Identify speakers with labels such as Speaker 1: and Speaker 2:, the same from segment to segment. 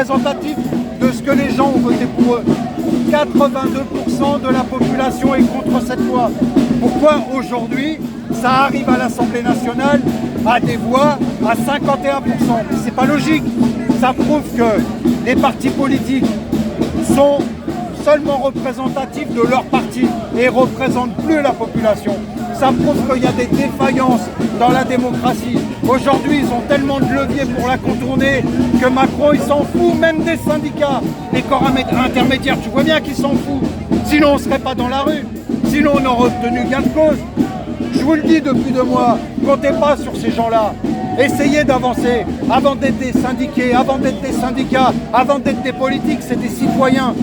Speaker 1: représentatif de ce que les gens ont voté pour eux. 82% de la population est contre cette loi. Pourquoi aujourd'hui, ça arrive à l'Assemblée nationale à des voix à 51%? Mais c'est pas logique. Ça prouve que les partis politiques sont seulement représentatifs de leur parti et ne représentent plus la population. Ça prouve qu'il y a des défaillances dans la démocratie. Aujourd'hui, ils ont tellement de leviers pour la contourner que Macron, il s'en fout même des syndicats, les corps intermédiaires. Tu vois bien qu'il s'en fout. Sinon, on ne serait pas dans la rue. Sinon, on aurait obtenu gain de cause. Je vous le dis depuis 2 mois, comptez pas sur ces gens-là. Essayez d'avancer avant d'être des syndiqués, avant d'être des syndicats, avant d'être des politiques, c'est des citoyens.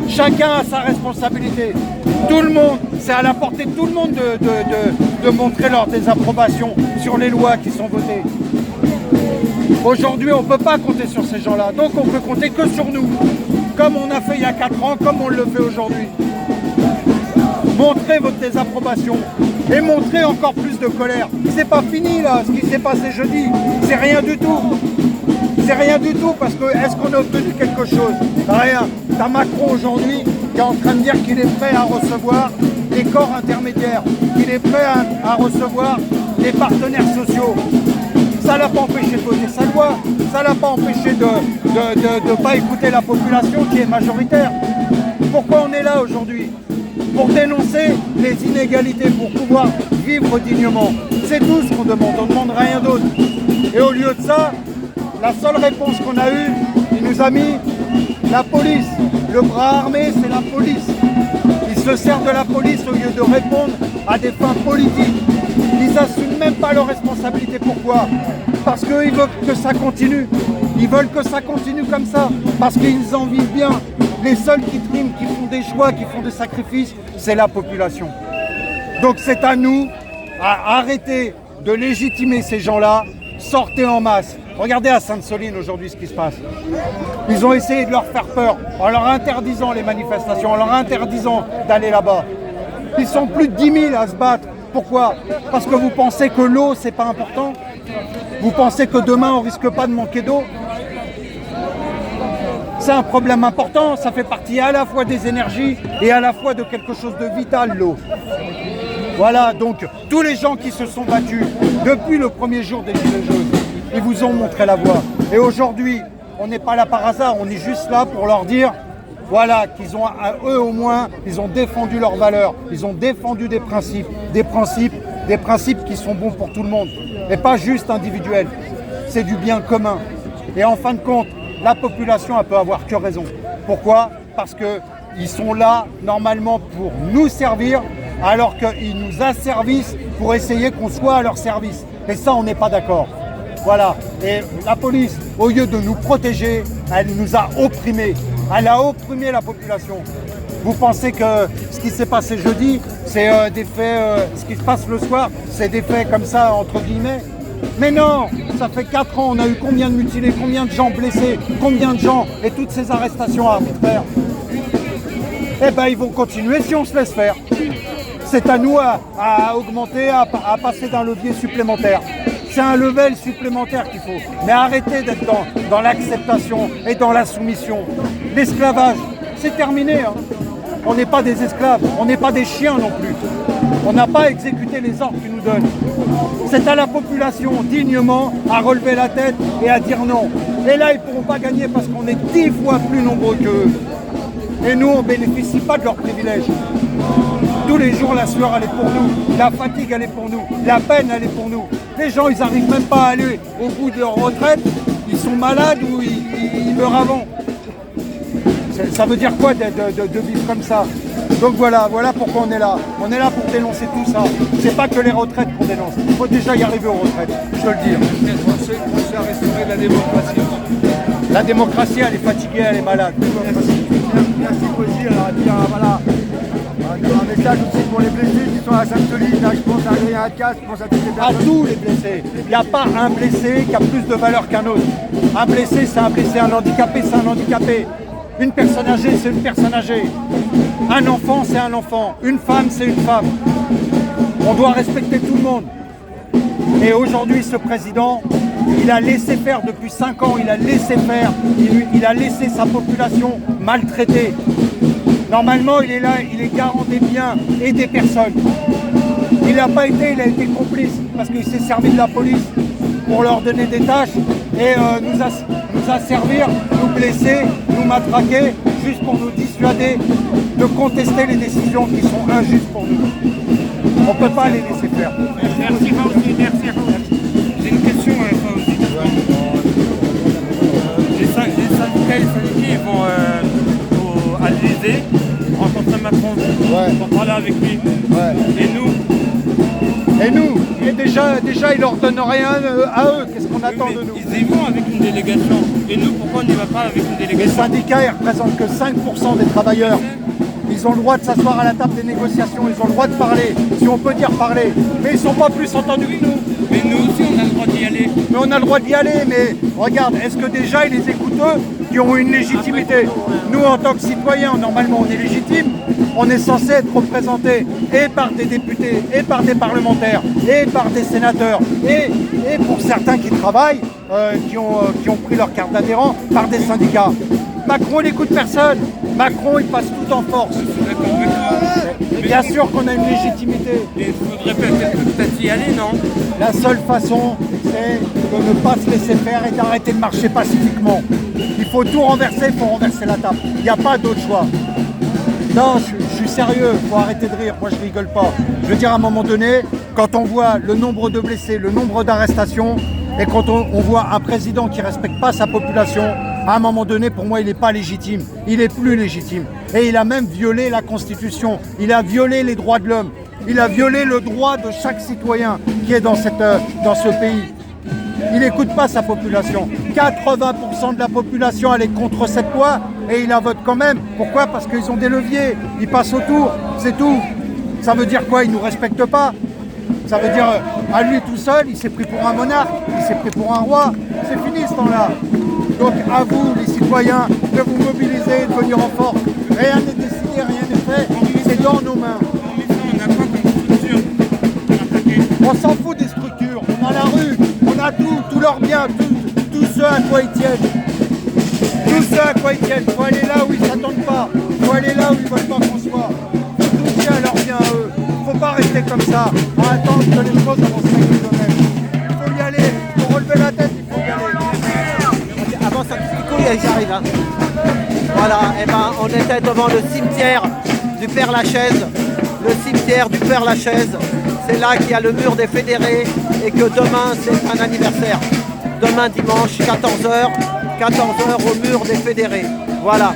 Speaker 1: Chacun a sa responsabilité. Tout le monde, c'est à la portée de tout le monde de montrer leur désapprobation sur les lois qui sont votées. Aujourd'hui, on ne peut pas compter sur ces gens-là, donc on peut compter que sur nous, comme on a fait il y a 4 ans, comme on le fait aujourd'hui. Montrez votre désapprobation et montrez encore plus de colère. C'est pas fini là, ce qui s'est passé jeudi, c'est rien du tout. C'est rien du tout parce que est-ce qu'on a obtenu quelque chose? Rien. T'as Macron aujourd'hui qui est en train de dire qu'il est prêt à recevoir les corps intermédiaires, qu'il est prêt à recevoir les partenaires sociaux. Ça ne l'a pas empêché de voter sa loi, ça ne l'a pas empêché de ne pas écouter la population qui est majoritaire. Pourquoi on est là aujourd'hui? Pour dénoncer les inégalités, pour pouvoir vivre dignement. C'est tout ce qu'on demande, on ne demande rien d'autre. Et au lieu de ça, la seule réponse qu'on a eue, il nous a mis la police. Le bras armé, c'est la police. Ils se servent de la police au lieu de répondre à des fins politiques. Ils n'assument même pas leurs responsabilités. Pourquoi? Parce qu'ils veulent que ça continue. Ils veulent que ça continue comme ça. Parce qu'ils en vivent bien. Les seuls qui triment, qui font des choix, qui font des sacrifices, c'est la population. Donc c'est à nous à arrêter de légitimer ces gens-là. Sortez en masse. Regardez à Sainte-Soline aujourd'hui ce qui se passe. Ils ont essayé de leur faire peur en leur interdisant les manifestations, en leur interdisant d'aller là-bas. Ils sont plus de 10 000 à se battre. Pourquoi? Parce que vous pensez que l'eau, c'est pas important? Vous pensez que demain, on risque pas de manquer d'eau? C'est un problème important, ça fait partie à la fois des énergies et à la fois de quelque chose de vital, l'eau. Voilà, donc tous les gens qui se sont battus depuis le premier jour des Gilets jaunes, ils vous ont montré la voie. Et aujourd'hui, on n'est pas là par hasard, on est juste là pour leur dire, voilà, qu'ils ont, eux au moins, ils ont défendu leurs valeurs, ils ont défendu des principes qui sont bons pour tout le monde, et pas juste individuels. C'est du bien commun. Et en fin de compte, la population, elle peut avoir que raison. Pourquoi? Parce qu'ils sont là, normalement, pour nous servir, alors qu'ils nous asservissent pour essayer qu'on soit à leur service. Et ça, on n'est pas d'accord. Voilà. Et la police, au lieu de nous protéger, elle nous a opprimés. Elle a opprimé la population. Vous pensez que ce qui s'est passé jeudi, c'est des faits, ce qui se passe le soir, c'est des faits comme ça, entre guillemets? Mais non, ça fait 4 ans, on a eu combien de mutilés, combien de gens blessés, combien de gens, et toutes ces arrestations arbitraires. Eh bien, ils vont continuer si on se laisse faire. C'est à nous à augmenter, à passer d'un levier supplémentaire. C'est un level supplémentaire qu'il faut. Mais arrêtez d'être dans l'acceptation et dans la soumission. L'esclavage, c'est terminé. Hein. On n'est pas des esclaves, on n'est pas des chiens non plus. On n'a pas exécuté les ordres qu'ils nous donnent. C'est à la population, dignement, à relever la tête et à dire non. Et là, ils ne pourront pas gagner parce qu'on est 10 fois plus nombreux qu'eux. Et nous, on ne bénéficie pas de leurs privilèges. Tous les jours, la sueur, elle est pour nous. La fatigue, elle est pour nous. La peine, elle est pour nous. Les gens, ils n'arrivent même pas à aller au bout de leur retraite. Ils sont malades ou ils meurent avant. Ça veut dire quoi de vivre comme ça? Donc voilà pourquoi on est là. On est là pour dénoncer tout ça. C'est pas que les retraites qu'on dénonce. Il faut déjà y arriver aux retraites, je te le dis.
Speaker 2: On à restaurer la démocratie.
Speaker 1: La démocratie, elle est fatiguée, elle est malade.
Speaker 3: Merci aussi, alors dire voilà. Un message aussi pour les blessés qui sont à Sainte-Soline, là, je pense à Adrien Atkas, je pense à toutes les
Speaker 1: À
Speaker 3: personnes.
Speaker 1: tous les blessés. Il n'y a pas un blessé qui a plus de valeur qu'un autre. Un blessé, c'est un blessé. Un handicapé, c'est un handicapé. Une personne âgée, c'est une personne âgée. Un enfant, c'est un enfant. Une femme, c'est une femme. On doit respecter tout le monde. Et aujourd'hui, ce président, Il a laissé faire depuis 5 ans, il a laissé faire, il a laissé sa population maltraitée. Normalement, il est là, il est garant des biens et des personnes. Il n'a pas été, il a été complice parce qu'il s'est servi de la police pour leur donner des tâches et nous a servi, nous blesser, nous matraquer, juste pour nous dissuader de contester les décisions qui sont injustes pour nous. On ne peut pas les laisser faire.
Speaker 4: Merci Fauzi, merci Fauzi. J'ai une question Fauzi. Les syndicats et les syndiqués vont à l'Élysée rencontrer Macron pour parler avec lui.
Speaker 1: Et nous, déjà ils leur donnent rien à eux. Qu'est-ce qu'on attend de nous?
Speaker 4: Ils y vont avec une délégation. Et nous, pourquoi on n'y va pas avec une délégation?
Speaker 1: Les syndicats, ils représentent que 5% des travailleurs. Ils ont le droit de s'asseoir à la table des négociations, ils ont le droit de parler, si on peut dire parler. Mais ils ne sont pas plus entendus que nous.
Speaker 4: Mais nous aussi, on a le droit d'y aller.
Speaker 1: Mais on a le droit d'y aller, mais regarde, est-ce que déjà ils les écoutent eux qui ont une légitimité? Nous, en tant que citoyens, normalement, on est légitime. On est censé être représenté et par des députés, et par des parlementaires, et par des sénateurs, et pour certains qui travaillent, qui ont pris leur carte d'adhérent, par des syndicats. Macron, il n'écoute personne. Macron, il passe tout en force. Et bien sûr qu'on a une légitimité.
Speaker 4: Il faudrait peut-être y aller, non?
Speaker 1: La seule façon, c'est de ne pas se laisser faire et d'arrêter de marcher pacifiquement. Il faut tout renverser, il faut renverser la table. Il n'y a pas d'autre choix. Non, je suis sérieux, il faut arrêter de rire, moi je rigole pas. Je veux dire, à un moment donné, quand on voit le nombre de blessés, le nombre d'arrestations, et quand on voit un président qui ne respecte pas sa population, à un moment donné, pour moi, il n'est pas légitime. Il n'est plus légitime. Et il a même violé la Constitution. Il a violé les droits de l'homme. Il a violé le droit de chaque citoyen qui est dans ce pays. Il n'écoute pas sa population. 80% de la population, elle est contre cette loi et il la vote quand même. Pourquoi? Parce qu'ils ont des leviers. Ils passent autour. C'est tout. Ça veut dire quoi? Ils ne nous respectent pas. Ça veut dire, à lui tout seul, il s'est pris pour un monarque, il s'est pris pour un roi. C'est fini ce temps-là. Donc à vous, les citoyens, de vous mobiliser, de venir en force. Rien n'est décidé, rien n'est fait. C'est dans nos mains.
Speaker 4: On a quoi comme structure?
Speaker 1: On s'en fout des structures. On a la rue, on a tout leur bien, tout ce à quoi ils tiennent. Tout ce à quoi ils tiennent. Il faut aller là où ils ne s'attendent pas. Il faut aller là où ils ne veulent pas qu'on soit. Il faut tout bien leur bien à eux. Il ne faut pas rester comme ça, à attendre que les choses avancent avec eux-mêmes. Il faut y aller, il faut relever la tête, il faut y aller.
Speaker 5: Avance un petit coup et j'arrive. Hein. Voilà, et ben on était devant le cimetière du Père Lachaise. Le cimetière du Père Lachaise. C'est là qu'il y a le mur des fédérés et que demain c'est un anniversaire. Demain dimanche, 14h au mur des fédérés. Voilà.